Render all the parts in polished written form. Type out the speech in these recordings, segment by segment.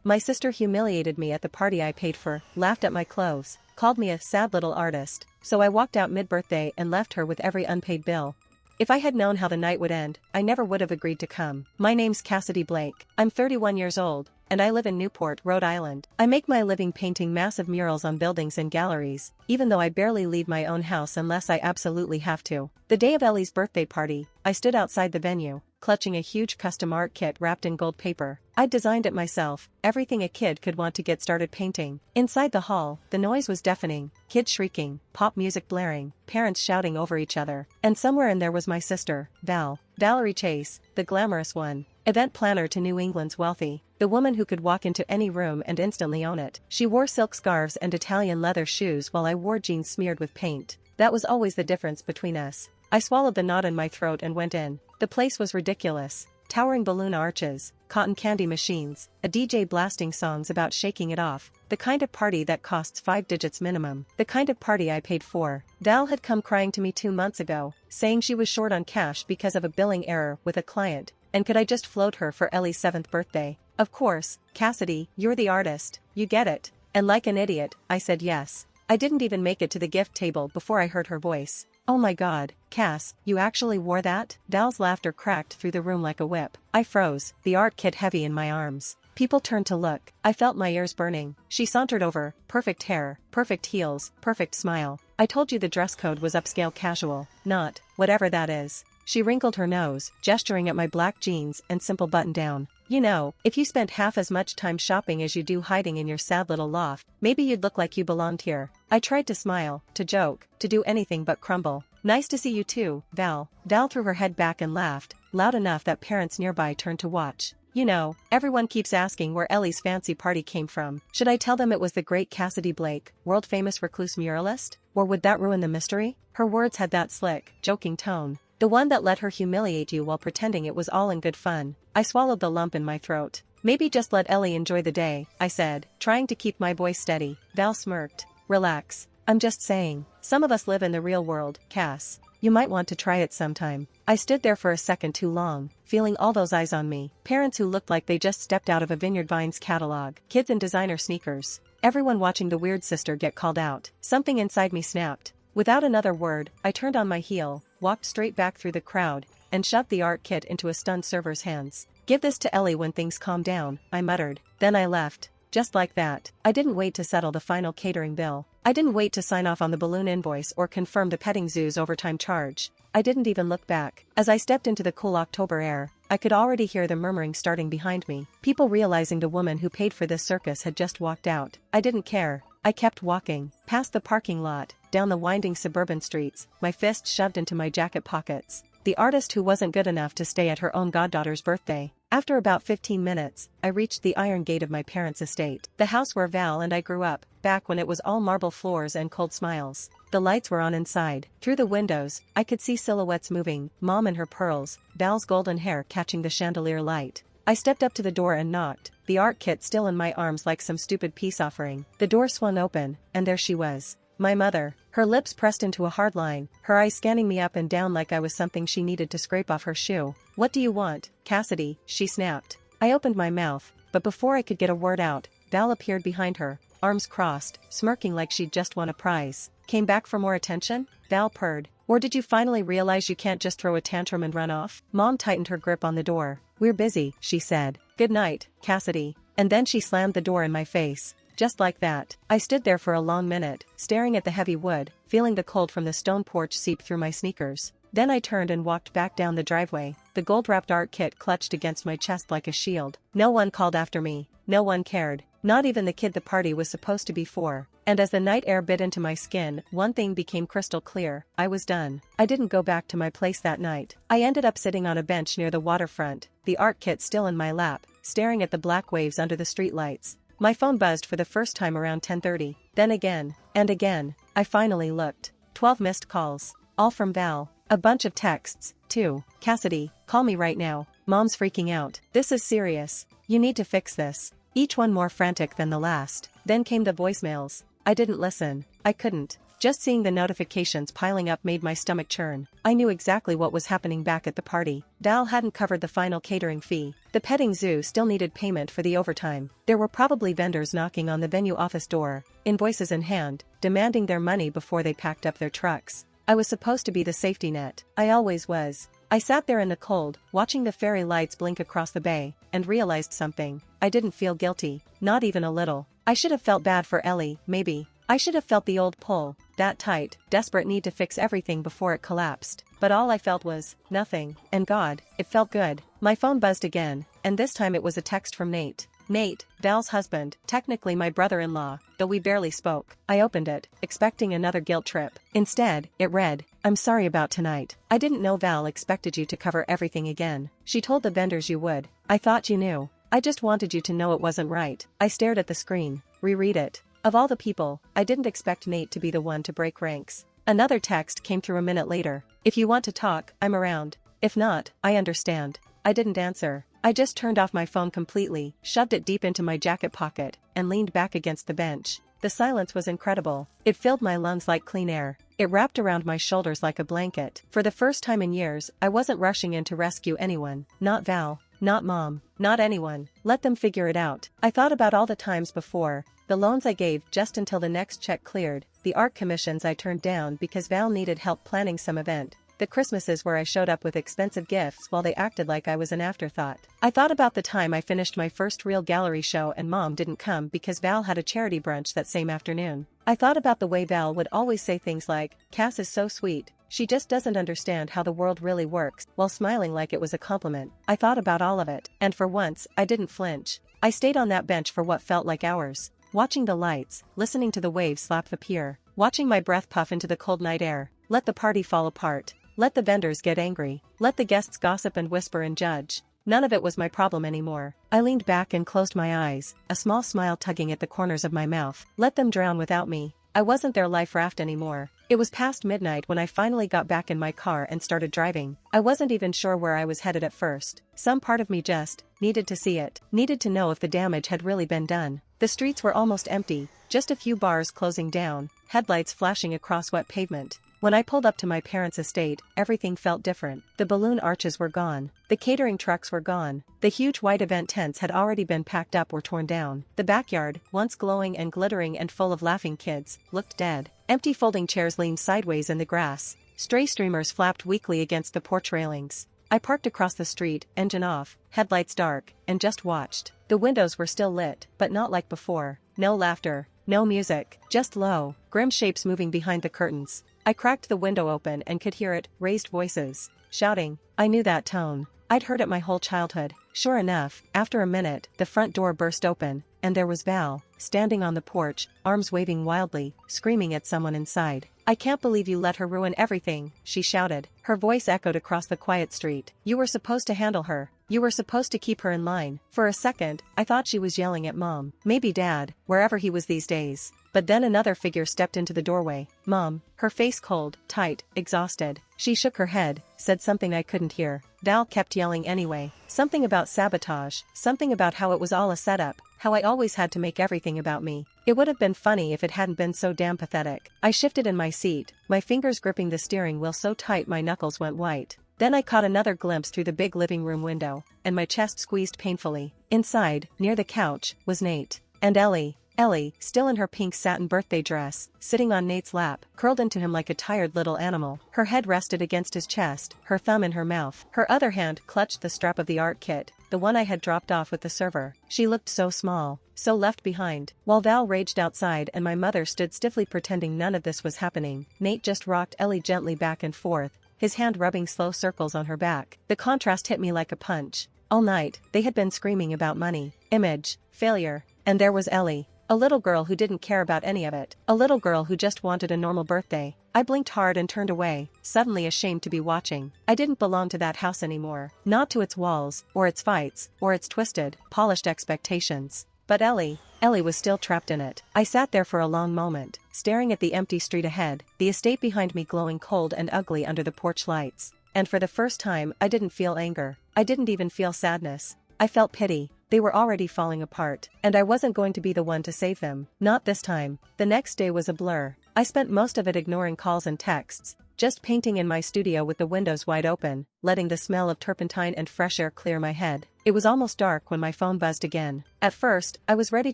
My sister humiliated me at the party I paid for, laughed at my clothes, called me a sad little artist, so I walked out mid-birthday and left her with every unpaid bill. If I had known how the night would end, I never would have agreed to come. My name's Cassidy Blake. I'm 31 years old, and I live in Newport, Rhode Island. I make my living painting massive murals on buildings and galleries, even though I barely leave my own house unless I absolutely have to. The day of Ellie's birthday party, I stood outside the venue, clutching a huge custom art kit wrapped in gold paper. I'd designed it myself, everything a kid could want to get started painting. Inside the hall, the noise was deafening, kids shrieking, pop music blaring, parents shouting over each other, and somewhere in there was my sister, Valerie Chase, the glamorous one, event planner to New England's wealthy, the woman who could walk into any room and instantly own it. She wore silk scarves and Italian leather shoes while I wore jeans smeared with paint. That was always the difference between us. I swallowed the knot in my throat and went in. The place was ridiculous. Towering balloon arches, cotton candy machines, a DJ blasting songs about shaking it off, the kind of party that costs 5 digits minimum, the kind of party I paid for. Val had come crying to me 2 months ago, saying she was short on cash because of a billing error with a client, and could I just float her for Ellie's 7th birthday. Of course, Cassidy, you're the artist, you get it. And like an idiot, I said yes. I didn't even make it to the gift table before I heard her voice. Oh my god, Cass, you actually wore that? Val's laughter cracked through the room like a whip. I froze, the art kit heavy in my arms. People turned to look. I felt my ears burning. She sauntered over, perfect hair, perfect heels, perfect smile. I told you the dress code was upscale casual, not, whatever that is. She wrinkled her nose, gesturing at my black jeans and simple button-down. You know, if you spent half as much time shopping as you do hiding in your sad little loft, maybe you'd look like you belonged here. I tried to smile, to joke, to do anything but crumble. Nice to see you too, Val. Val threw her head back and laughed, loud enough that parents nearby turned to watch. You know, everyone keeps asking where Ellie's fancy party came from. Should I tell them it was the great Cassidy Blake, world-famous recluse muralist? Or would that ruin the mystery? Her words had that slick, joking tone. The one that let her humiliate you while pretending it was all in good fun. I swallowed the lump in my throat. Maybe just let Ellie enjoy the day, I said, trying to keep my voice steady. Val smirked. Relax. I'm just saying. Some of us live in the real world, Cass. You might want to try it sometime. I stood there for a second too long, feeling all those eyes on me. Parents who looked like they just stepped out of a Vineyard Vines catalog. Kids in designer sneakers. Everyone watching the weird sister get called out. Something inside me snapped. Without another word, I turned on my heel, walked straight back through the crowd, and shoved the art kit into a stunned server's hands. Give this to Ellie when things calm down, I muttered. Then I left. Just like that. I didn't wait to settle the final catering bill. I didn't wait to sign off on the balloon invoice or confirm the petting zoo's overtime charge. I didn't even look back. As I stepped into the cool October air, I could already hear the murmuring starting behind me. People realizing the woman who paid for this circus had just walked out. I didn't care. I kept walking, past the parking lot, down the winding suburban streets, my fists shoved into my jacket pockets. The artist who wasn't good enough to stay at her own goddaughter's birthday. After about 15 minutes, I reached the iron gate of my parents' estate. The house where Val and I grew up, back when it was all marble floors and cold smiles. The lights were on inside. Through the windows, I could see silhouettes moving, Mom in her pearls, Val's golden hair catching the chandelier light. I stepped up to the door and knocked, the art kit still in my arms like some stupid peace offering. The door swung open, and there she was. My mother, her lips pressed into a hard line, her eyes scanning me up and down like I was something she needed to scrape off her shoe. What do you want, Cassidy? She snapped. I opened my mouth, but before I could get a word out, Val appeared behind her, arms crossed, smirking like she'd just won a prize. Came back for more attention? Val purred. Or did you finally realize you can't just throw a tantrum and run off? Mom tightened her grip on the door. We're busy, she said. Good night, Cassidy. And then she slammed the door in my face. Just like that. I stood there for a long minute, staring at the heavy wood, feeling the cold from the stone porch seep through my sneakers. Then I turned and walked back down the driveway, the gold-wrapped art kit clutched against my chest like a shield. No one called after me. No one cared. Not even the kid the party was supposed to be for. And as the night air bit into my skin, one thing became crystal clear. I was done. I didn't go back to my place that night. I ended up sitting on a bench near the waterfront, the art kit still in my lap, staring at the black waves under the streetlights. My phone buzzed for the first time around 10:30, then again, and again. I finally looked. 12 missed calls. All from Val. A bunch of texts, too. Cassidy, call me right now. Mom's freaking out. This is serious. You need to fix this. Each one more frantic than the last. Then came the voicemails. I didn't listen. I couldn't. Just seeing the notifications piling up made my stomach churn. I knew exactly what was happening back at the party. Val hadn't covered the final catering fee. The petting zoo still needed payment for the overtime. There were probably vendors knocking on the venue office door, invoices in hand, demanding their money before they packed up their trucks. I was supposed to be the safety net. I always was. I sat there in the cold, watching the fairy lights blink across the bay, and realized something. I didn't feel guilty. Not even a little. I should have felt bad for Ellie, maybe. I should have felt the old pull, that tight, desperate need to fix everything before it collapsed. But all I felt was, nothing. And God, it felt good. My phone buzzed again, and this time it was a text from Nate. Nate, Val's husband, technically my brother-in-law, though we barely spoke. I opened it, expecting another guilt trip. Instead, it read, "I'm sorry about tonight. I didn't know Val expected you to cover everything again. She told the vendors you would. I thought you knew. I just wanted you to know it wasn't right." I stared at the screen. Reread it. Of all the people, I didn't expect Nate to be the one to break ranks. Another text came through a minute later. "If you want to talk, I'm around. If not, I understand." I didn't answer. I just turned off my phone completely, shoved it deep into my jacket pocket, and leaned back against the bench. The silence was incredible. It filled my lungs like clean air. It wrapped around my shoulders like a blanket. For the first time in years, I wasn't rushing in to rescue anyone. Not Val. Not Mom. Not anyone. Let them figure it out. I thought about all the times before. The loans I gave just until the next check cleared, the art commissions I turned down because Val needed help planning some event, the Christmases where I showed up with expensive gifts while they acted like I was an afterthought. I thought about the time I finished my first real gallery show and Mom didn't come because Val had a charity brunch that same afternoon. I thought about the way Val would always say things like, "Cass is so sweet. She just doesn't understand how the world really works," while smiling like it was a compliment. I thought about all of it, and for once, I didn't flinch. I stayed on that bench for what felt like hours, watching the lights, listening to the waves slap the pier, watching my breath puff into the cold night air. Let the party fall apart. Let the vendors get angry. Let the guests gossip and whisper and judge. None of it was my problem anymore. I leaned back and closed my eyes, a small smile tugging at the corners of my mouth. Let them drown without me. I wasn't their life raft anymore. It was past midnight when I finally got back in my car and started driving. I wasn't even sure where I was headed at first. Some part of me just needed to see it, needed to know if the damage had really been done. The streets were almost empty, just a few bars closing down, headlights flashing across wet pavement. When I pulled up to my parents' estate, everything felt different. The balloon arches were gone. The catering trucks were gone. The huge white event tents had already been packed up or torn down. The backyard, once glowing and glittering and full of laughing kids, looked dead. Empty folding chairs leaned sideways in the grass. Stray streamers flapped weakly against the porch railings. I parked across the street, engine off, headlights dark, and just watched. The windows were still lit, but not like before. No laughter, no music, just low, grim shapes moving behind the curtains. I cracked the window open and could hear it, raised voices, shouting. I knew that tone. I'd heard it my whole childhood. Sure enough, after a minute, the front door burst open, and there was Val, standing on the porch, arms waving wildly, screaming at someone inside. "I can't believe you let her ruin everything," she shouted. Her voice echoed across the quiet street. "You were supposed to handle her. You were supposed to keep her in line." For a second, I thought she was yelling at Mom, maybe Dad, wherever he was these days. But then another figure stepped into the doorway. Mom, her face cold, tight, exhausted. She shook her head, said something I couldn't hear. Val kept yelling anyway. Something about sabotage, something about how it was all a setup, how I always had to make everything about me. It would have been funny if it hadn't been so damn pathetic. I shifted in my seat, my fingers gripping the steering wheel so tight my knuckles went white. Then I caught another glimpse through the big living room window, and my chest squeezed painfully. Inside, near the couch, was Nate. And Ellie. Ellie, still in her pink satin birthday dress, sitting on Nate's lap, curled into him like a tired little animal. Her head rested against his chest, her thumb in her mouth. Her other hand clutched the strap of the art kit, the one I had dropped off with the server. She looked so small, so left behind. While Val raged outside and my mother stood stiffly pretending none of this was happening, Nate just rocked Ellie gently back and forth, his hand rubbing slow circles on her back. The contrast hit me like a punch. All night, they had been screaming about money, image, failure, and there was Ellie. A little girl who didn't care about any of it. A little girl who just wanted a normal birthday. I blinked hard and turned away, suddenly ashamed to be watching. I didn't belong to that house anymore. Not to its walls, or its fights, or its twisted, polished expectations. But Ellie was still trapped in it. I sat there for a long moment, staring at the empty street ahead, the estate behind me glowing cold and ugly under the porch lights. And for the first time, I didn't feel anger. I didn't even feel sadness. I felt pity. They were already falling apart, and I wasn't going to be the one to save them. Not this time. The next day was a blur. I spent most of it ignoring calls and texts, just painting in my studio with the windows wide open, letting the smell of turpentine and fresh air clear my head. It was almost dark when my phone buzzed again. At first, I was ready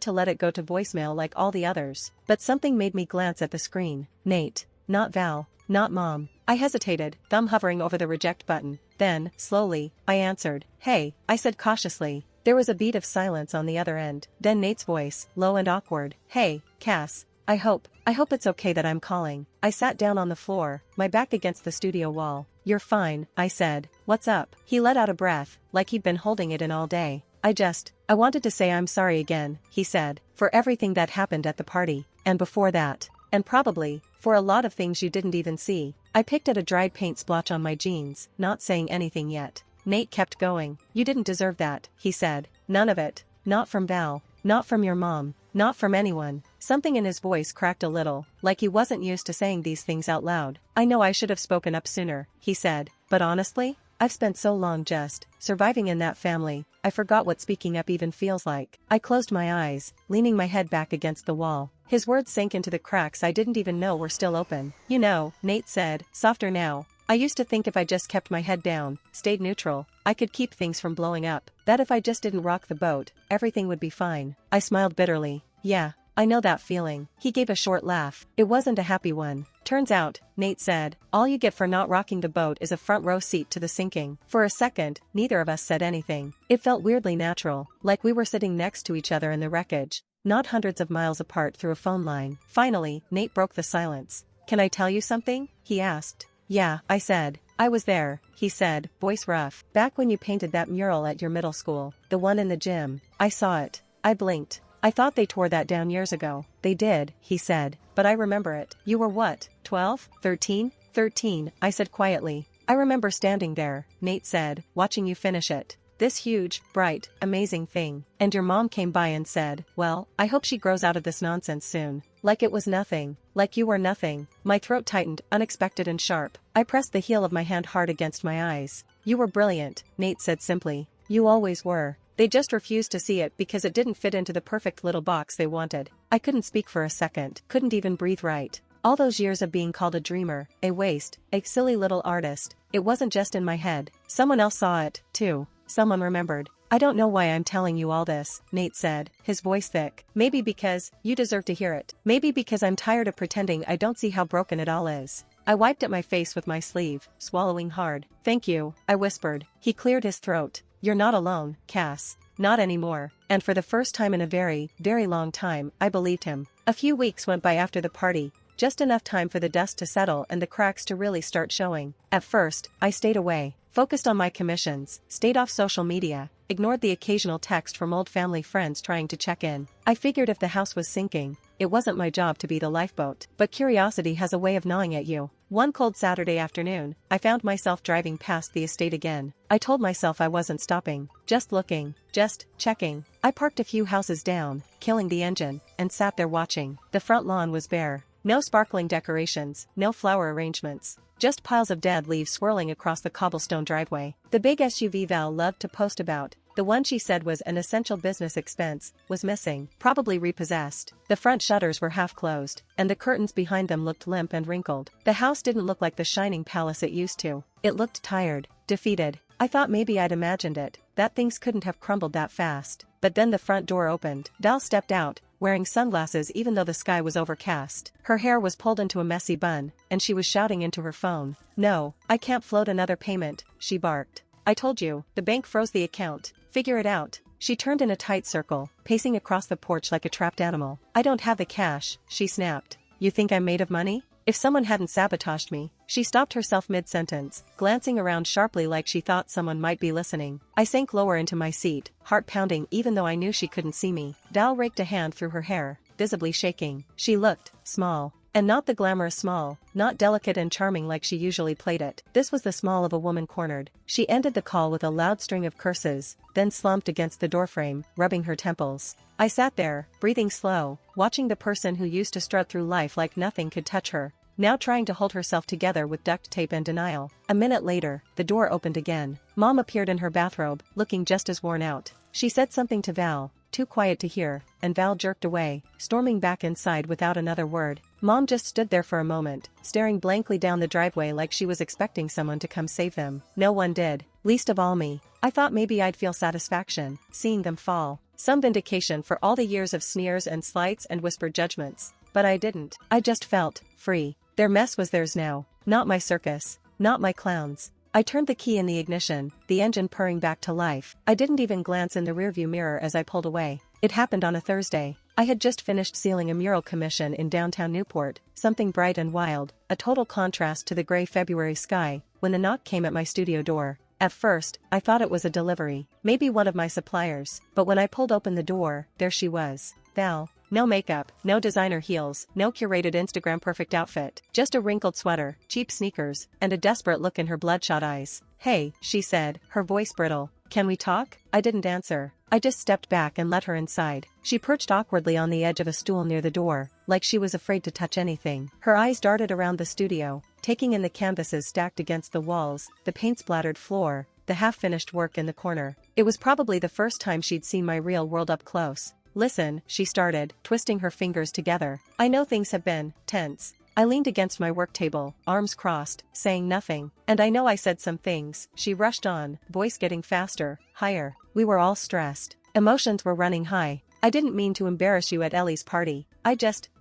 to let it go to voicemail like all the others, but something made me glance at the screen. Nate. Not Val. Not Mom. I hesitated, thumb hovering over the reject button. Then, slowly, I answered. Hey, I said cautiously. There was a beat of silence on the other end. Then Nate's voice, low and awkward. Hey, Cass. I hope it's okay that I'm calling. I sat down on the floor, my back against the studio wall. You're fine, I said. What's up? He let out a breath, like he'd been holding it in all day. I wanted to say I'm sorry again, he said, for everything that happened at the party, and before that. And probably, for a lot of things you didn't even see. I picked at a dried paint splotch on my jeans, not saying anything yet. Nate kept going. You didn't deserve that, he said. None of it. Not from Val. Not from your mom. Not from anyone. Something in his voice cracked a little, like he wasn't used to saying these things out loud. I know I should have spoken up sooner, he said, but honestly, I've spent so long just surviving in that family, I forgot what speaking up even feels like. I closed my eyes, leaning my head back against the wall. His words sank into the cracks I didn't even know were still open. You know, Nate said, softer now. I used to think if I just kept my head down, stayed neutral, I could keep things from blowing up. That if I just didn't rock the boat, everything would be fine. I smiled bitterly. Yeah, I know that feeling. He gave a short laugh. It wasn't a happy one. Turns out, Nate said, all you get for not rocking the boat is a front row seat to the sinking. For a second, neither of us said anything. It felt weirdly natural, like we were sitting next to each other in the wreckage, not hundreds of miles apart through a phone line. Finally, Nate broke the silence. Can I tell you something? He asked. Yeah, I said. I was there, he said, voice rough. Back when you painted that mural at your middle school, the one in the gym. I saw it. I blinked. I thought they tore that down years ago. They did, he said, but I remember it. You were what, 12? 13? 13, I said quietly. I remember standing there, Nate said, watching you finish it. This huge, bright, amazing thing. And your mom came by and said, well, I hope she grows out of this nonsense soon. Like it was nothing. Like you were nothing. My throat tightened, unexpected and sharp. I pressed the heel of my hand hard against my eyes. You were brilliant, Nate said simply. You always were. They just refused to see it because it didn't fit into the perfect little box they wanted. I couldn't speak for a second, couldn't even breathe right. All those years of being called a dreamer, a waste, a silly little artist, it wasn't just in my head. Someone else saw it, too. Someone remembered. I don't know why I'm telling you all this, Nate said, his voice thick. Maybe because you deserve to hear it. Maybe because I'm tired of pretending I don't see how broken it all is. I wiped at my face with my sleeve, swallowing hard. Thank you, I whispered. He cleared his throat. You're not alone, Cass. Not anymore. And for the first time in a very, very long time, I believed him. A few weeks went by after the party. Just enough time for the dust to settle and the cracks to really start showing. At first, I stayed away, focused on my commissions, stayed off social media, ignored the occasional text from old family friends trying to check in. I figured if the house was sinking, it wasn't my job to be the lifeboat. But curiosity has a way of gnawing at you. One cold Saturday afternoon, I found myself driving past the estate again. I told myself I wasn't stopping, just looking, just checking. I parked a few houses down, killing the engine, and sat there watching. The front lawn was bare. No sparkling decorations, no flower arrangements. Just piles of dead leaves swirling across the cobblestone driveway. The big SUV Val loved to post about, the one she said was an essential business expense, was missing, probably repossessed. The front shutters were half closed, and the curtains behind them looked limp and wrinkled. The house didn't look like the shining palace it used to. It looked tired, defeated. I thought maybe I'd imagined it, that things couldn't have crumbled that fast. But then the front door opened. Val stepped out, wearing sunglasses even though the sky was overcast. Her hair was pulled into a messy bun, and she was shouting into her phone. No, I can't float another payment, she barked. I told you, the bank froze the account. Figure it out. She turned in a tight circle, pacing across the porch like a trapped animal. I don't have the cash, she snapped. You think I'm made of money? If someone hadn't sabotaged me. She stopped herself mid-sentence, glancing around sharply like she thought someone might be listening. I sank lower into my seat, heart pounding even though I knew she couldn't see me. Val raked a hand through her hair, visibly shaking. She looked small. And not the glamorous small, not delicate and charming like she usually played it. This was the small of a woman cornered. She ended the call with a loud string of curses, then slumped against the doorframe, rubbing her temples. I sat there, breathing slow, watching the person who used to strut through life like nothing could touch her, now trying to hold herself together with duct tape and denial. A minute later, the door opened again. Mom appeared in her bathrobe, looking just as worn out. She said something to Val, too quiet to hear, and Val jerked away, storming back inside without another word. Mom just stood there for a moment, staring blankly down the driveway like she was expecting someone to come save them. No one did, least of all me. I thought maybe I'd feel satisfaction, seeing them fall. Some vindication for all the years of sneers and slights and whispered judgments. But I didn't. I just felt free. Their mess was theirs now, not my circus, not my clowns. I turned the key in the ignition, the engine purring back to life. I didn't even glance in the rearview mirror as I pulled away. It happened on a Thursday. I had just finished sealing a mural commission in downtown Newport, something bright and wild, a total contrast to the gray February sky, when the knock came at my studio door. At first, I thought it was a delivery, maybe one of my suppliers, but when I pulled open the door, there she was. Val. No makeup, no designer heels, no curated Instagram perfect outfit, just a wrinkled sweater, cheap sneakers, and a desperate look in her bloodshot eyes. "Hey," she said, her voice brittle. "Can we talk?" I didn't answer. I just stepped back and let her inside. She perched awkwardly on the edge of a stool near the door, like she was afraid to touch anything. Her eyes darted around the studio, taking in the canvases stacked against the walls, the paint-splattered floor, the half-finished work in the corner. It was probably the first time she'd seen my real world up close. "Listen," she started, twisting her fingers together. "I know things have been tense." I leaned against my work table, arms crossed, saying nothing. "And I know I said some things," she rushed on, voice getting faster, higher. "We were all stressed. Emotions were running high. I didn't mean to embarrass you at Ellie's party.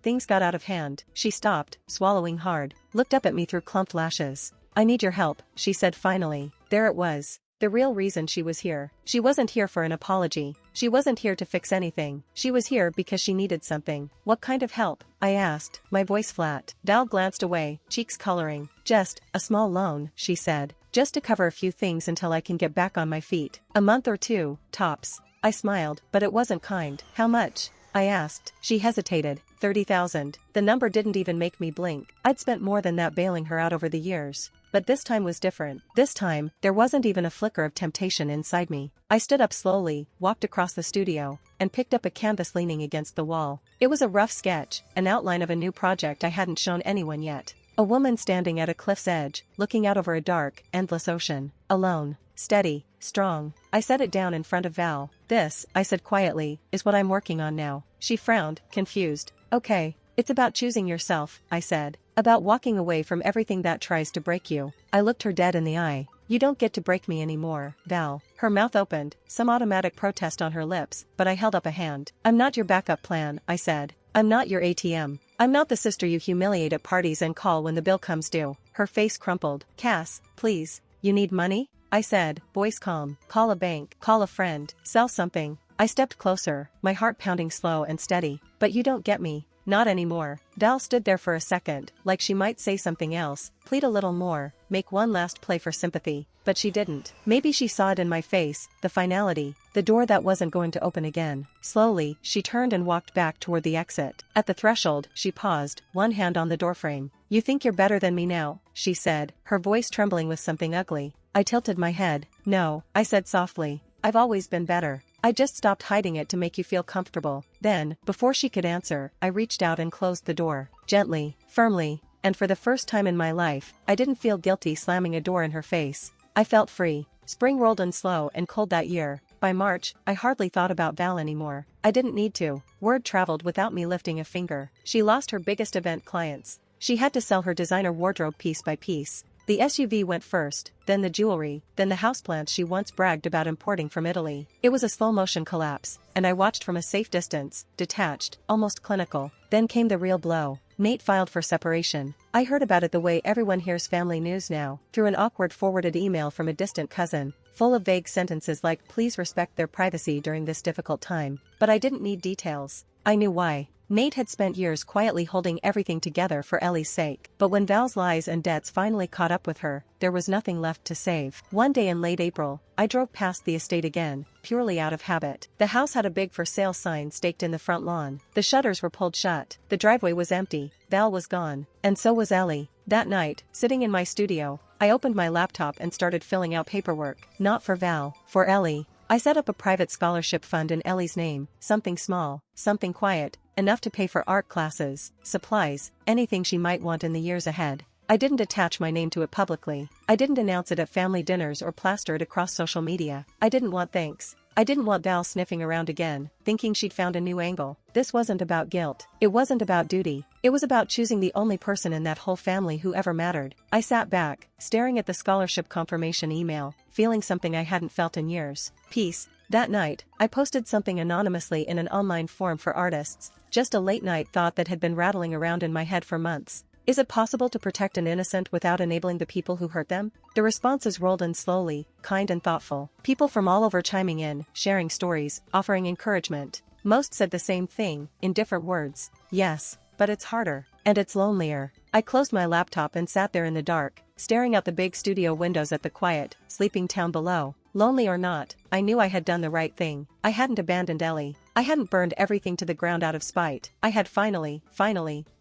Things got out of hand." She stopped, swallowing hard, looked up at me through clumped lashes. "I need your help," she said finally. There it was. The real reason she was here. She wasn't here for an apology. She wasn't here to fix anything. She was here because she needed something. "What kind of help?" I asked, my voice flat. Val glanced away, cheeks coloring. "Just a small loan," she said. "Just to cover a few things until I can get back on my feet. A month or two, tops." I smiled, but it wasn't kind. "How much?" I asked. She hesitated. 30,000. The number didn't even make me blink. I'd spent more than that bailing her out over the years. But this time was different. This time, there wasn't even a flicker of temptation inside me. I stood up slowly, walked across the studio, and picked up a canvas leaning against the wall. It was a rough sketch, an outline of a new project I hadn't shown anyone yet. A woman standing at a cliff's edge, looking out over a dark, endless ocean. Alone. Steady. Strong. I set it down in front of Val. "This," I said quietly, "is what I'm working on now." She frowned, confused. "Okay. It's about choosing yourself," I said. "About walking away from everything that tries to break you." I looked her dead in the eye. "You don't get to break me anymore, Val." Her mouth opened, some automatic protest on her lips, but I held up a hand. "I'm not your backup plan," I said. "I'm not your ATM. I'm not the sister you humiliate at parties and call when the bill comes due." Her face crumpled. "Cass, please. You need money?" I said, voice calm. "Call a bank, call a friend, sell something." I stepped closer, my heart pounding slow and steady. "But you don't get me. Not anymore." Val stood there for a second, like she might say something else, plead a little more, make one last play for sympathy. But she didn't. Maybe she saw it in my face, the finality, the door that wasn't going to open again. Slowly, she turned and walked back toward the exit. At the threshold, she paused, one hand on the doorframe. "You think you're better than me now," she said, her voice trembling with something ugly. I tilted my head. "No," I said softly. "I've always been better. I just stopped hiding it to make you feel comfortable." Then, before she could answer, I reached out and closed the door. Gently, firmly, and for the first time in my life, I didn't feel guilty slamming a door in her face. I felt free. Spring rolled in slow and cold that year. By March, I hardly thought about Val anymore. I didn't need to. Word traveled without me lifting a finger. She lost her biggest event clients. She had to sell her designer wardrobe piece by piece. The SUV went first, then the jewelry, then the houseplants she once bragged about importing from Italy. It was a slow-motion collapse, and I watched from a safe distance, detached, almost clinical. Then came the real blow. Nate filed for separation. I heard about it the way everyone hears family news now, through an awkward forwarded email from a distant cousin, full of vague sentences like "please respect their privacy during this difficult time." But I didn't need details. I knew why. Nate had spent years quietly holding everything together for Ellie's sake. But when Val's lies and debts finally caught up with her, there was nothing left to save. One day in late April, I drove past the estate again, purely out of habit. The house had a big for sale sign staked in the front lawn. The shutters were pulled shut. The driveway was empty. Val was gone. And so was Ellie. That night, sitting in my studio, I opened my laptop and started filling out paperwork. Not for Val, for Ellie. I set up a private scholarship fund in Ellie's name, something small, something quiet, enough to pay for art classes, supplies, anything she might want in the years ahead. I didn't attach my name to it publicly. I didn't announce it at family dinners or plaster it across social media. I didn't want thanks. I didn't want Val sniffing around again, thinking she'd found a new angle. This wasn't about guilt. It wasn't about duty. It was about choosing the only person in that whole family who ever mattered. I sat back, staring at the scholarship confirmation email, feeling something I hadn't felt in years. Peace. That night, I posted something anonymously in an online forum for artists, just a late-night thought that had been rattling around in my head for months. Is it possible to protect an innocent without enabling the people who hurt them? The responses rolled in slowly, kind and thoughtful. People from all over chiming in, sharing stories, offering encouragement. Most said the same thing, in different words. Yes, but it's harder. And it's lonelier. I closed my laptop and sat there in the dark, staring out the big studio windows at the quiet, sleeping town below. Lonely or not, I knew I had done the right thing. I hadn't abandoned Ellie. I hadn't burned everything to the ground out of spite. I had finally,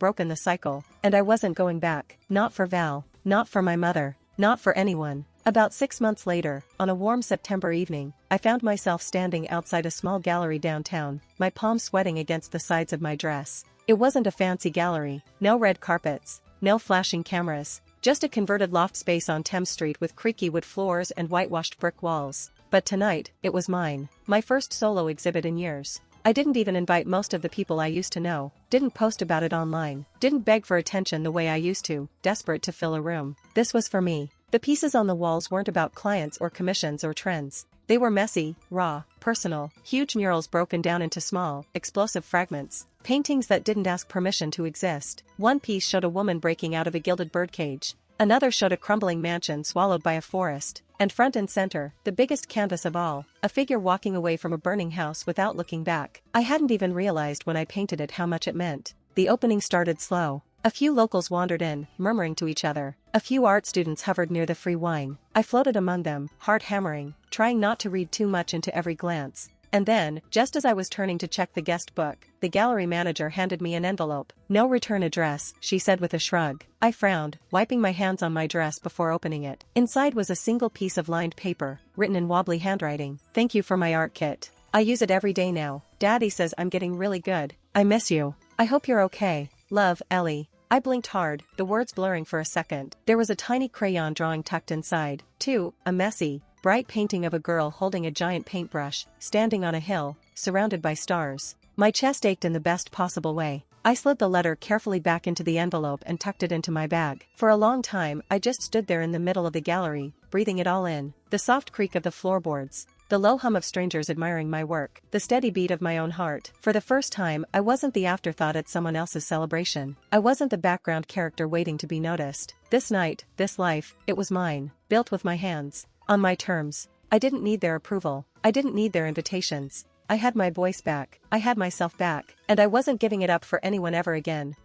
broken the cycle. And I wasn't going back. Not for Val. Not for my mother. Not for anyone. About 6 months later, on a warm September evening, I found myself standing outside a small gallery downtown, my palms sweating against the sides of my dress. It wasn't a fancy gallery. No red carpets. No flashing cameras. Just a converted loft space on Thames Street with creaky wood floors and whitewashed brick walls. But tonight, it was mine. My first solo exhibit in years. I didn't even invite most of the people I used to know. Didn't post about it online. Didn't beg for attention the way I used to, desperate to fill a room. This was for me. The pieces on the walls weren't about clients or commissions or trends. They were messy, raw, personal, huge murals broken down into small, explosive fragments. Paintings that didn't ask permission to exist. One piece showed a woman breaking out of a gilded birdcage. Another showed a crumbling mansion swallowed by a forest. And front and center, the biggest canvas of all, a figure walking away from a burning house without looking back. I hadn't even realized when I painted it how much it meant. The opening started slow. A few locals wandered in, murmuring to each other. A few art students hovered near the free wine. I floated among them, heart hammering, trying not to read too much into every glance. And then, just as I was turning to check the guest book, the gallery manager handed me an envelope. No return address, she said with a shrug. I frowned, wiping my hands on my dress before opening it. Inside was a single piece of lined paper, written in wobbly handwriting. Thank you for my art kit. I use it every day now. Daddy says I'm getting really good. I miss you. I hope you're okay. Love, Ellie. I blinked hard, the words blurring for a second. There was a tiny crayon drawing tucked inside, too, a messy, bright painting of a girl holding a giant paintbrush, standing on a hill, surrounded by stars. My chest ached in the best possible way. I slid the letter carefully back into the envelope and tucked it into my bag. For a long time, I just stood there in the middle of the gallery, breathing it all in. The soft creak of the floorboards. The low hum of strangers admiring my work. The steady beat of my own heart. For the first time, I wasn't the afterthought at someone else's celebration. I wasn't the background character waiting to be noticed. This night, this life, it was mine. Built with my hands. On my terms. I didn't need their approval. I didn't need their invitations. I had my voice back. I had myself back. And I wasn't giving it up for anyone ever again.